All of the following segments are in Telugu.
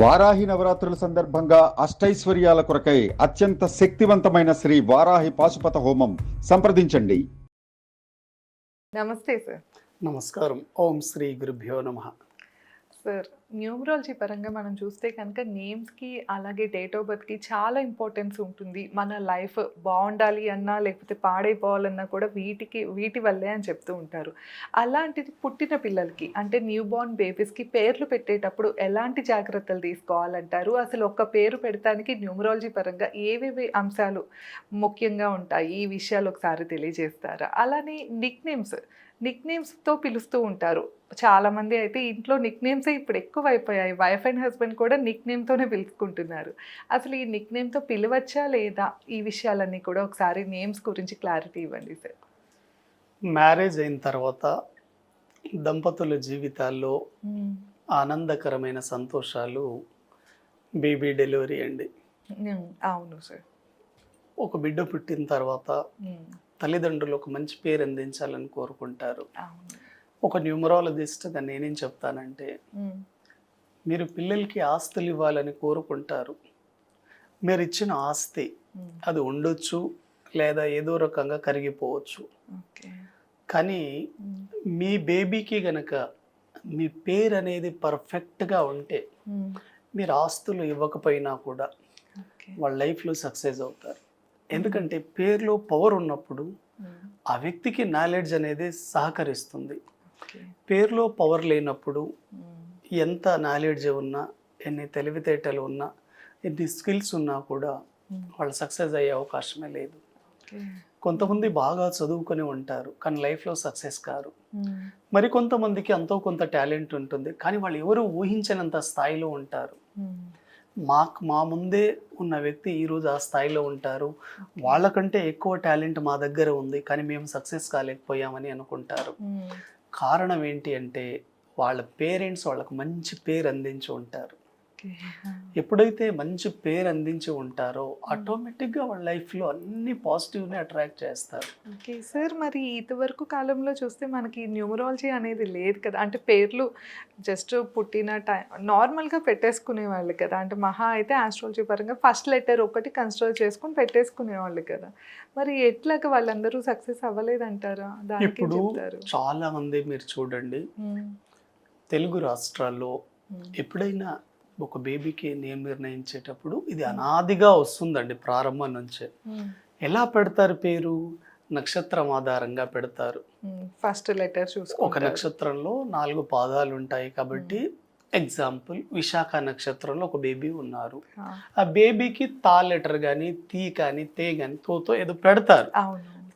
వారాహి నవరాత్రుల సందర్భంగా అష్టైశ్వర్యాల కొరకై అత్యంత శక్తివంతమైన శ్రీ వారాహి పాశుపత హోమం సంప్రదించండి. నమస్తే సార్. నమస్కారం. ఓం శ్రీ గురుభ్యో నమః. సార్, న్యూమరాలజీ పరంగా మనం చూస్తే కనుక నేమ్స్కి అలాగే డేట్ ఆఫ్ బర్త్కి చాలా ఇంపార్టెన్స్ ఉంటుంది. మన లైఫ్ బాగుండాలి అన్నా లేకపోతే పాడైపోవాలన్నా కూడా వీటి వల్లే అని చెప్తూ ఉంటారు. అలాంటిది పుట్టిన పిల్లలకి అంటే న్యూ బోర్న్ బేబీస్కి పేర్లు పెట్టేటప్పుడు ఎలాంటి జాగ్రత్తలు తీసుకోవాలంటారు? అసలు ఒక్క పేరు పెడతానికి న్యూమరాలజీ పరంగా ఏవేవి అంశాలు ముఖ్యంగా ఉంటాయి? ఈ విషయాలు ఒకసారి తెలియజేస్తారా? అలానే నిక్ నేమ్స్తో పిలుస్తూ ఉంటారు చాలామంది. అయితే ఇంట్లో నిక్ నేమ్సే ఇప్పుడు ఎక్కువ అయిపోయాయి. వైఫ్ అండ్ హస్బెండ్ కూడా నిక్ నేమ్తోనే పిలుచుకుంటున్నారు. అసలు ఈ నిక్ నేమ్తో పిలవచ్చా లేదా? ఈ విషయాలన్నీ కూడా ఒకసారి నేమ్స్ గురించి క్లారిటీ ఇవ్వండి సార్. మ్యారేజ్ అయిన తర్వాత దంపతుల జీవితాల్లో ఆనందకరమైన సంతోషాలు బేబీ డెలివరీ అండి. అవును సార్. ఒక బిడ్డ పుట్టిన తర్వాత తల్లిదండ్రులు ఒక మంచి పేరు అందించాలని కోరుకుంటారు. అవును. ఒక న్యూమరాలజిస్ట్గా నేనేం చెప్తానంటే, మీరు పిల్లలకి ఆస్తులు ఇవ్వాలని కోరుకుంటారు. మీరు ఇచ్చిన ఆస్తి అది ఉండొచ్చు లేదా ఏదో రకంగా కరిగిపోవచ్చు. కానీ మీ బేబీకి గనక మీ పేరు అనేది పర్ఫెక్ట్గా ఉంటే మీరు ఆస్తులు ఇవ్వకపోయినా కూడా వాళ్ళ లైఫ్లో సక్సెస్ అవుతారు. ఎందుకంటే పేరులో పవర్ ఉన్నప్పుడు ఆ వ్యక్తికి నాలెడ్జ్ అనేది సహకరిస్తుంది. పేరులో పవర్ లేనప్పుడు ఎంత నాలెడ్జ్ ఉన్నా, ఎన్ని తెలివితేటలు ఉన్నా, ఎన్ని స్కిల్స్ ఉన్నా కూడా వాళ్ళు సక్సెస్ అయ్యే అవకాశమే లేదు. కొంతమంది బాగా చదువుకొని ఉంటారు కానీ లైఫ్లో సక్సెస్ కారు. మరి కొంతమందికి ఎంతో కొంత టాలెంట్ ఉంటుంది కానీ వాళ్ళు ఎవరు ఊహించనంత స్థాయిలో ఉంటారు. మా ముందే ఉన్న వ్యక్తి ఈరోజు ఆ స్థాయిలో ఉంటారు. వాళ్ళకంటే ఎక్కువ టాలెంట్ మా దగ్గర ఉంది కానీ మేము సక్సెస్ కాలేకపోయామని అనుకుంటారు. కారణం ఏంటి అంటే వాళ్ళ పేరెంట్స్ వాళ్ళకు మంచి పేరు అందించి ఉంటారు. ఎప్పుడైతే మంచి పేరు అందించి ఉంటారో ఆటోమేటిక్గా వాళ్ళ లైఫ్లో అన్ని పాజిటివ్ని అట్రాక్ట్ చేస్తారు. ఓకే సార్, మరి ఇదివరకు కాలంలో చూస్తే మనకి న్యూమరాలజీ అనేది లేదు కదా. అంటే పేర్లు జస్ట్ పుట్టిన టైం నార్మల్గా పెట్టేసుకునేవాళ్ళు కదా. అంటే మహా అయితే ఆస్ట్రాలజీ పరంగా ఫస్ట్ లెటర్ ఒకటి కన్సిడర్ చేసుకుని పెట్టేసుకునేవాళ్ళు కదా. మరి ఎట్లాగా వాళ్ళందరూ సక్సెస్ అవ్వలేదంటారా? దానికి ఇప్పుడు చెప్తారు. చాలా మంది మీరు చూడండి, తెలుగు రాష్ట్రాల్లో ఎప్పుడైనా ఒక బేబీకి నేమ్ నిర్ణయించేటప్పుడు ఇది అనాదిగా వస్తుందండి, ప్రారంభం నుంచే. ఎలా పెడతారు పేరు? నక్షత్రం ఆధారంగా పెడతారు. ఫస్ట్ లెటర్ చూసి ఒక నక్షత్రంలో 4 పాదాలు ఉంటాయి కాబట్టి ఎగ్జాంపుల్ విశాఖ నక్షత్రంలో ఒక బేబీ ఉన్నారు. ఆ బేబీకి తా లెటర్ కానీ తీ కానీ తే కానీ తోతో ఏదో పెడతారు.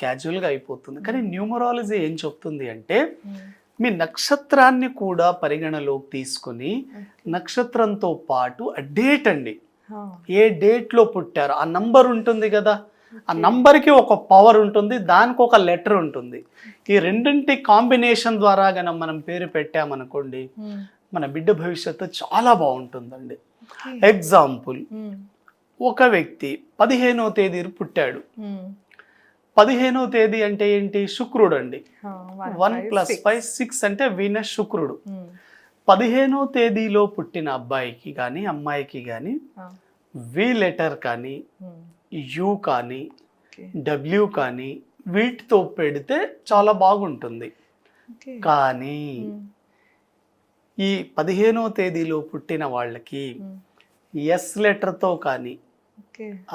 క్యాజువల్గా అయిపోతుంది. కానీ న్యూమరాలజీ ఏం చెప్తుంది అంటే మీ నక్షత్రాన్ని కూడా పరిగణలోకి తీసుకుని నక్షత్రంతో పాటు ఆ డేట్ అండి, ఏ డేట్లో పుట్టారు ఆ నంబర్ ఉంటుంది కదా, ఆ నంబర్కి ఒక పవర్ ఉంటుంది, దానికి ఒక లెటర్ ఉంటుంది. ఈ రెండింటి కాంబినేషన్ ద్వారా గన మనం పేరు పెట్టామనుకోండి మన బిడ్డ భవిష్యత్తు చాలా బాగుంటుందండి. ఎగ్జాంపుల్, ఒక వ్యక్తి 15వ తేదీ పుట్టాడు. 15వ తేదీ అంటే ఏంటి? శుక్రుడు అండి. 1 + 5 6 అంటే వీనస్, శుక్రుడు. 15వ తేదీలో పుట్టిన అబ్బాయికి కానీ అమ్మాయికి కానీ వి లెటర్ కానీ యు కానీ డబ్ల్యూ కానీ వీటితో పెడితే చాలా బాగుంటుంది. కానీ ఈ 15వ తేదీలో పుట్టిన వాళ్ళకి ఎస్ లెటర్తో కానీ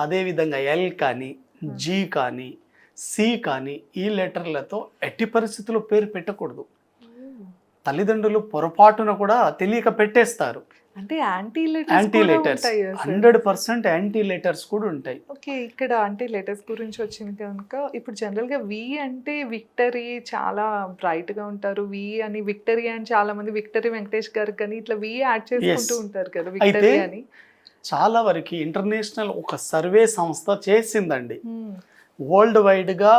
అదేవిధంగా ఎల్ కానీ జీ కానీ సి కానీ ఈ లెటర్లతో ఎట్టి పరిస్థితుల్లో పేరు పెట్టకూడదు. తల్లిదండ్రులు పొరపాటున కూడా తెలియక పెట్టేస్తారు. అంటే యాంటీ లెటర్స్ 100% యాంటీ లెటర్స్ కూడా ఉంటాయి. ఓకే, ఇక్కడ యాంటీ లెటర్స్ గురించి వచ్చింది కనుక ఇప్పుడు జనరల్గా వి అంటే విక్టరీ, చాలా బ్రైట్గా ఉంటారు. వి అని విక్టరీ అని చాలా మంది విక్టరీ వెంకటేష్ గారు కానీ ఇట్లా వి యాడ్ చేసుకుంటూ ఉంటారు కదా విక్టరీ అని. చాలా వరకు ఇంటర్నేషనల్ ఒక సర్వే సంస్థ చేసిందండి. వరల్డ్ వైడ్గా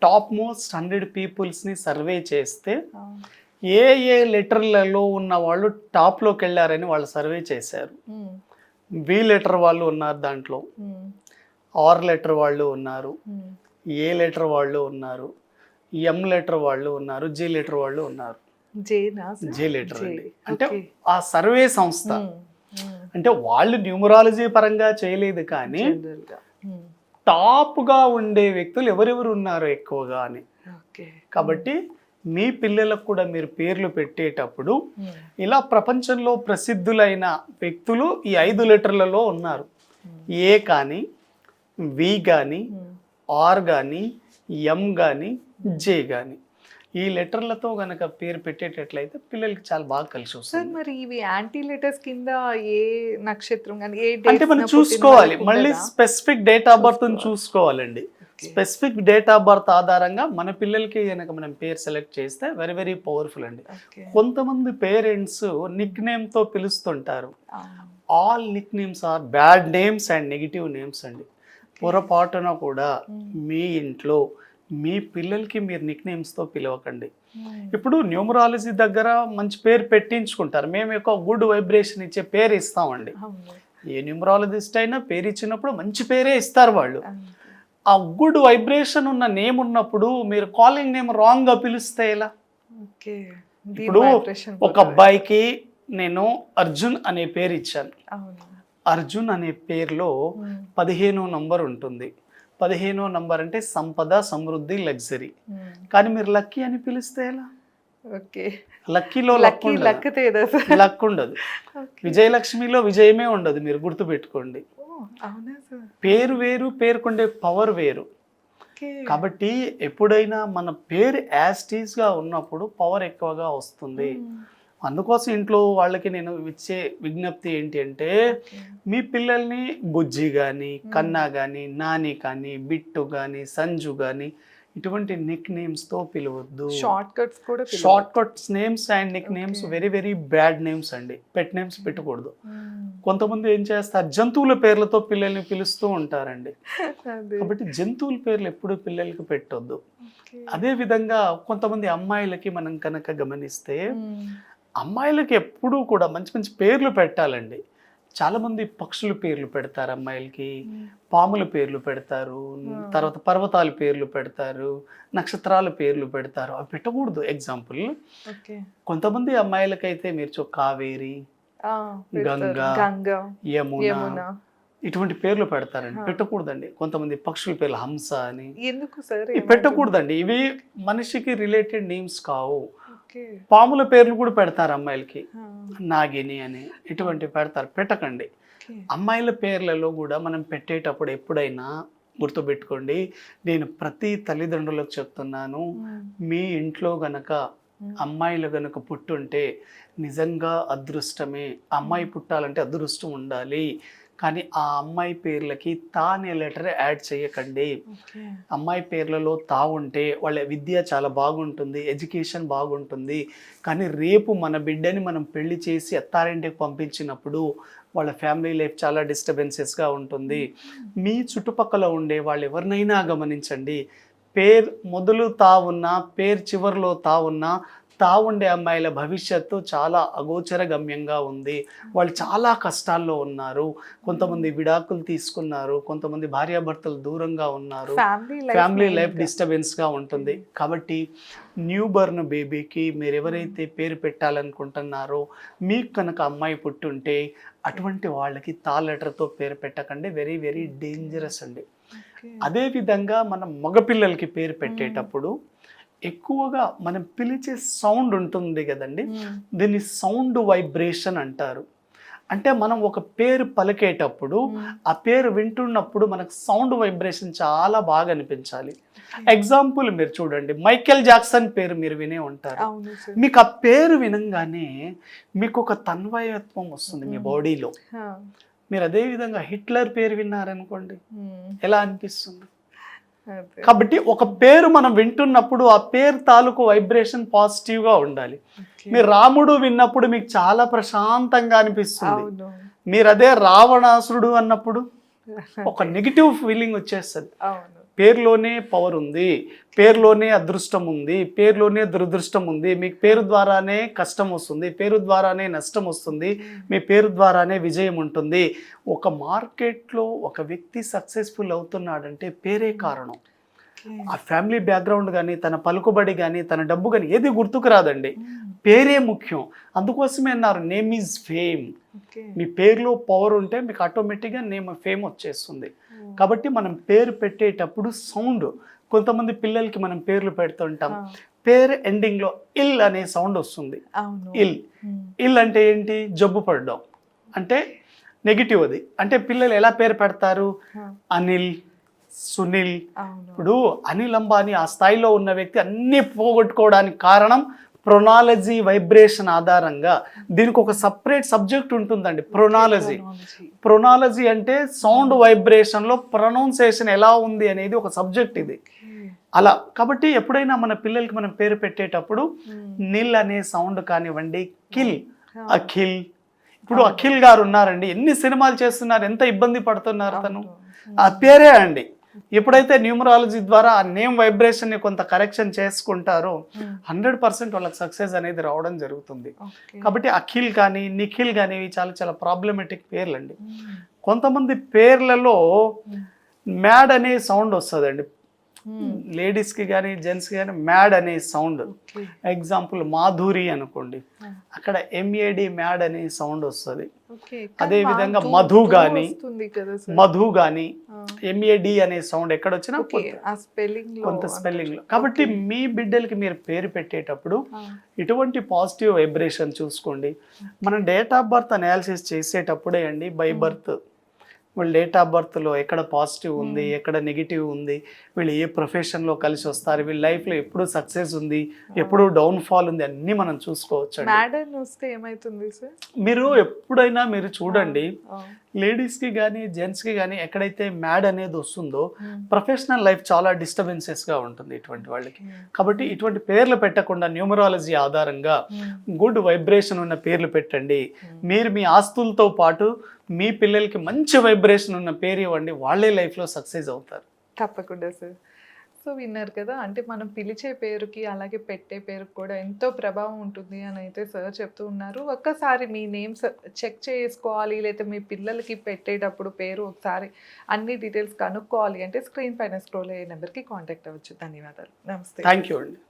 టాప్ మోస్ట్ 100 పీపుల్స్ని సర్వే చేస్తే ఏ లెటర్లలో ఉన్న వాళ్ళు టాప్లోకి వెళ్ళారని వాళ్ళు సర్వే చేశారు. బి లెటర్ వాళ్ళు ఉన్నారు దాంట్లో, ఆర్ లెటర్ వాళ్ళు ఉన్నారు, ఏ లెటర్ వాళ్ళు ఉన్నారు, ఎం లెటర్ వాళ్ళు ఉన్నారు, జే లెటర్ వాళ్ళు ఉన్నారు. జే లెటర్ అండి. అంటే ఆ సర్వే సంస్థ అంటే వాళ్ళు న్యూమరాలజీ పరంగా చేయలేదు కానీ టాప్గా ఉండే వ్యక్తులు ఎవరెవరు ఉన్నారు ఎక్కువగా అని. కాబట్టి మీ పిల్లలకు కూడా మీరు పేర్లు పెట్టేటప్పుడు ఇలా ప్రపంచంలో ప్రసిద్ధులైన వ్యక్తులు ఈ 5 లెటర్లలో ఉన్నారు. ఏ కానీ, వి కానీ, ఆర్ కానీ, ఎం కానీ, జే కానీ, ఈ లెటర్లతో గనక పేరు పెట్టేటట్లయితే పిల్లలకి చాలా బాగా కలిసి సార్ వస్తుంది. మరి ఇవి యాంటీ లెటర్స్ కింద ఏ నక్షత్రం కానీ ఏ అంటే మనం చూసుకోవాలి, మళ్ళీ స్పెసిఫిక్ డేట్ ఆఫ్ బర్త్ చూసుకోవాలండి. స్పెసిఫిక్ డేట్ ఆఫ్ బర్త్ ఆధారంగా మన పిల్లలకి కనుక మనం పేరు సెలెక్ట్ చేస్తే వెరీ వెరీ పవర్ఫుల్ అండి. కొంతమంది పేరెంట్స్ నిక్ నేమ్తో పిలుస్తుంటారు. All nick names are bad names and negative names అండి. పొరపాటున కూడా మీ ఇంట్లో మీ పిల్లలకి మీరు నిక్ నేమ్స్తో పిలవకండి. ఇప్పుడు న్యూమరాలజీ దగ్గర మంచి పేరు పెట్టించుకుంటారు, మేము ఒక గుడ్ వైబ్రేషన్ ఇచ్చే పేరు ఇస్తామండి. ఏ న్యూమరాలజిస్ట్ అయినా పేరు ఇచ్చినప్పుడు మంచి పేరే ఇస్తారు వాళ్ళు. ఆ గుడ్ వైబ్రేషన్ ఉన్న నేమ్ ఉన్నప్పుడు మీరు కాలింగ్ నేమ్ రాంగ్గా పిలిస్తే ఎలా? ఇప్పుడు ఒక అబ్బాయికి నేను అర్జున్ అనే పేరు ఇచ్చాను. అర్జున్ అనే పేరులో 15వ నంబర్ ఉంటుంది. 15వ నంబర్ అంటే సంపద, సమృద్ధి, లగ్జరీ. కానీ మీరు లక్కీ అని పిలిస్తే ఎలా? లక్కీలో లక్ ఉండదు. విజయలక్ష్మిలో విజయమే ఉండదు, మీరు గుర్తుపెట్టుకోండి. పేరు వేరు, పేరుకుండే పవర్ వేరు. కాబట్టి ఎప్పుడైనా మన పేరు యాజ్ టీజ్ గా ఉన్నప్పుడు పవర్ ఎక్కువగా వస్తుంది. అందుకోసం ఇంట్లో వాళ్ళకి నేను ఇచ్చే విజ్ఞప్తి ఏంటి అంటే, మీ పిల్లల్ని బుజ్జి కానీ, కన్నా కానీ, నాని కానీ, బిట్టు కానీ, సంజు కానీ ఇటువంటి నిక్ నేమ్స్తో పిలవద్దు. Short cuts names and nick names very very bad names అండి. పెట్ నేమ్స్ పెట్టకూడదు. కొంతమంది ఏం చేస్తారు, జంతువుల పేర్లతో పిల్లల్ని పిలుస్తూ ఉంటారండి. కాబట్టి జంతువుల పేర్లు ఎప్పుడు పిల్లలకి పెట్టొద్దు. అదే విధంగా కొంతమంది అమ్మాయిలకి మనం కనుక గమనిస్తే, అమ్మాయిలకి ఎప్పుడూ కూడా మంచి మంచి పేర్లు పెట్టాలండి. చాలామంది పక్షుల పేర్లు పెడతారు అమ్మాయిలకి, పాముల పేర్లు పెడతారు, తర్వాత పర్వతాల పేర్లు పెడతారు, నక్షత్రాల పేర్లు పెడతారు. అవి పెట్టకూడదు. ఎగ్జాంపుల్, కొంతమంది అమ్మాయిలకైతే మీరు కావేరి, గంగా, యమున ఇటువంటి పేర్లు పెడతారండి. పెట్టకూడదండి. కొంతమంది పక్షుల పేర్లు హంస అని పెట్టకూడదండి. ఇవి మనిషికి రిలేటెడ్ నేమ్స్ కావు. పాముల పేర్లు కూడా పెడతారు అమ్మాయిలకి, నాగిని అని ఇటువంటి పెడతారు. పెట్టకండి. అమ్మాయిల పేర్లలో కూడా మనం పెట్టేటప్పుడు ఎప్పుడైనా గుర్తుపెట్టుకోండి, నేను ప్రతి తల్లిదండ్రులకు చెప్తున్నాను, మీ ఇంట్లో గనక అమ్మాయిలు గనక పుట్టుంటే నిజంగా అదృష్టమే. అమ్మాయి పుట్టాలంటే అదృష్టం ఉండాలి. కానీ ఆ అమ్మాయి పేర్లకి తా అనే లెటర్ యాడ్ చేయకండి. అమ్మాయి పేర్లలో తా ఉంటే వాళ్ళ విద్య చాలా బాగుంటుంది, ఎడ్యుకేషన్ బాగుంటుంది. కానీ రేపు మన బిడ్డని మనం పెళ్లి చేసి అత్తారింటికి పంపించినప్పుడు వాళ్ళ ఫ్యామిలీ లైఫ్ చాలా డిస్టర్బెన్సెస్గా ఉంటుంది. మీ చుట్టుపక్కల ఉండే వాళ్ళు ఎవరినైనా గమనించండి, పేరు మొదలు తా ఉన్నా, పేరు చివరిలో తా ఉన్నా, తా ఉండే అమ్మాయిల భవిష్యత్తు చాలా అగోచర గమ్యంగా ఉంది. వాళ్ళు చాలా కష్టాల్లో ఉన్నారు. కొంతమంది విడాకులు తీసుకున్నారు, కొంతమంది భార్యాభర్తలు దూరంగా ఉన్నారు, ఫ్యామిలీ లైఫ్ డిస్టర్బెన్స్గా ఉంటుంది. కాబట్టి న్యూ బర్న్ బేబీకి మీరు ఎవరైతే పేరు పెట్టాలనుకుంటున్నారో, మీకు కనుక అమ్మాయి పుట్టుంటే అటువంటి వాళ్ళకి తా లెటర్తో పేరు పెట్టకండి. వెరీ వెరీ డేంజరస్ అండి. అదేవిధంగా మనం మగపిల్లలకి పేరు పెట్టేటప్పుడు ఎక్కువగా మనం పిలిచే సౌండ్ ఉంటుంది కదండి, దీన్ని సౌండ్ వైబ్రేషన్ అంటారు. అంటే మనం ఒక పేరు పలికేటప్పుడు ఆ పేరు వింటున్నప్పుడు మనకు సౌండ్ వైబ్రేషన్ చాలా బాగా అనిపించాలి. ఎగ్జాంపుల్ మీరు చూడండి, మైకేల్ జాక్సన్ పేరు మీరు వినే ఉంటారు. మీకు ఆ పేరు వినంగానే మీకు ఒక తన్వయత్వం వస్తుంది మీ బాడీలో. మీరు అదే విధంగా హిట్లర్ పేరు విన్నారనుకోండి, ఎలా అనిపిస్తుంది? కాబట్టి ఒక పేరు మనం వింటున్నప్పుడు ఆ పేరు తాలూకు వైబ్రేషన్ పాజిటివ్గా ఉండాలి. మీరు రాముడు విన్నప్పుడు మీకు చాలా ప్రశాంతంగా అనిపిస్తుంది. మీరు అదే రావణాసురుడు అన్నప్పుడు ఒక నెగిటివ్ ఫీలింగ్ వచ్చేస్తుంది. పేరులోనే పవర్ ఉంది, పేరులోనే అదృష్టం ఉంది, పేరులోనే దురదృష్టం ఉంది. మీకు పేరు ద్వారానే కష్టం వస్తుంది, పేరు ద్వారానే నష్టం వస్తుంది, మీ పేరు ద్వారానే విజయం ఉంటుంది. ఒక మార్కెట్లో ఒక వ్యక్తి సక్సెస్ఫుల్ అవుతున్నాడంటే పేరే కారణం. ఆ ఫ్యామిలీ బ్యాక్గ్రౌండ్ కానీ తన పలుకుబడి కానీ తన డబ్బు కానీ ఏది గుర్తుకు రాదండి, పేరే ముఖ్యం. అందుకోసమే అన్నారు నేమ్ ఈజ్ ఫేమ్. మీ పేరులో పవర్ ఉంటే మీకు ఆటోమేటిక్గా నేమ్ ఫేమ్ వచ్చేస్తుంది. కాబట్టి మనం పేరు పెట్టేటప్పుడు సౌండ్, కొంతమంది పిల్లలకి మనం పేర్లు పెడుతుంటాం, పేరు ఎండింగ్లో ఇల్ అనే సౌండ్ వస్తుంది. ఇల్ అంటే ఏంటి? జబ్బు పడడం అంటే నెగిటివ్. అది అంటే పిల్లలు ఎలా పేరు పెడతారు? అనిల్, సునీల్. ఇప్పుడు అనిల్ అంబానీ ఆ స్థాయిలో ఉన్న వ్యక్తి అన్ని పోగొట్టుకోవడానికి కారణం ప్రొనాలజీ వైబ్రేషన్ ఆధారంగా. దీనికి ఒక సపరేట్ సబ్జెక్ట్ ఉంటుందండి, ప్రొనాలజీ. ప్రొనాలజీ అంటే సౌండ్ వైబ్రేషన్లో ప్రొనౌన్సియేషన్ ఎలా ఉంది అనేది ఒక సబ్జెక్ట్ ఇది. అలా కాబట్టి ఎప్పుడైనా మన పిల్లలకి మనం పేరు పెట్టేటప్పుడు నిల్ అనే సౌండ్ కానివ్వండి, కిల్, అఖిల్. ఇప్పుడు అఖిల్ గారు ఉన్నారండి, ఎన్ని సినిమాలు చేస్తున్నారు, ఎంత ఇబ్బంది పడుతున్నారు తను. ఆ పేరే అండి. ఎప్పుడైతే న్యూమరాలజీ ద్వారా ఆ నేమ్ వైబ్రేషన్ని కొంత కరెక్షన్ చేసుకుంటారో 100% వాళ్ళకి సక్సెస్ అనేది రావడం జరుగుతుంది. కాబట్టి అఖిల్ కానీ నిఖిల్ కానీ ఇవి చాలా చాలా ప్రాబ్లమెటిక్ పేర్లు అండి. కొంతమంది పేర్లలో మ్యాడ్ అనే సౌండ్ వస్తుందండి, లేడీస్కి కానీ జెంట్స్కి కానీ మ్యాడ్ అనే సౌండ్. ఎగ్జాంపుల్ మాధురి అనుకోండి, అక్కడ ఎంఏడి మ్యాడ్ అనే సౌండ్ వస్తుంది. అదే విధంగా మధు కానీ ఎంఏడి అనే సౌండ్ ఎక్కడ వచ్చినా కొంత స్పెల్లింగ్ లో. కాబట్టి మీ బిడ్డలకి మీరు పేరు పెట్టేటప్పుడు ఇటువంటి పాజిటివ్ వైబ్రేషన్ చూసుకోండి. మనం డేట్ ఆఫ్ బర్త్ అనాలిసిస్ చేసేటప్పుడే అండి, బై బర్త్ వీళ్ళు డేట్ ఆఫ్ బర్త్లో ఎక్కడ పాజిటివ్ ఉంది, ఎక్కడ నెగిటివ్ ఉంది, వీళ్ళు ఏ ప్రొఫెషన్లో కలిసి వస్తారు, వీళ్ళ లైఫ్లో ఎప్పుడు సక్సెస్ ఉంది, ఎప్పుడు డౌన్ఫాల్ ఉంది, అన్నీ మనం చూసుకోవచ్చు. మీరు ఎప్పుడైనా మీరు చూడండి, లేడీస్కి కానీ జెంట్స్కి కానీ ఎక్కడైతే మ్యాడ్ అనేది వస్తుందో ప్రొఫెషనల్ లైఫ్ చాలా డిస్టర్బెన్సెస్గా ఉంటుంది ఇటువంటి వాళ్ళకి. కాబట్టి ఇటువంటి పేర్లు పెట్టకుండా న్యూమరాలజీ ఆధారంగా గుడ్ వైబ్రేషన్ ఉన్న పేర్లు పెట్టండి. మీరు మీ ఆస్తులతో పాటు మీ పిల్లలకి మంచి వైబ్రేషన్ ఉన్న పేరు ఇవ్వండి, వాళ్ళే లైఫ్లో సక్సెస్ అవుతారు. తప్పకుండా సార్. సో విన్నారు కదా, అంటే మనం పిలిచే పేరుకి అలాగే పెట్టే పేరుకి కూడా ఎంతో ప్రభావం ఉంటుంది అని అయితే సార్ చెప్తూ ఉన్నారు. ఒక్కసారి మీ నేమ్స్ చెక్ చేసుకోవాలి, లేదా మీ పిల్లలకి పెట్టేటప్పుడు పేరు ఒకసారి అన్ని డీటెయిల్స్ కనుక్కోవాలి అంటే స్క్రీన్ పైన స్క్రోల్ అయ్యే నెంబర్కి కాంటాక్ట్ అవ్వచ్చు. ధన్యవాదాలు. నమస్తే. థ్యాంక్ యూ అండి.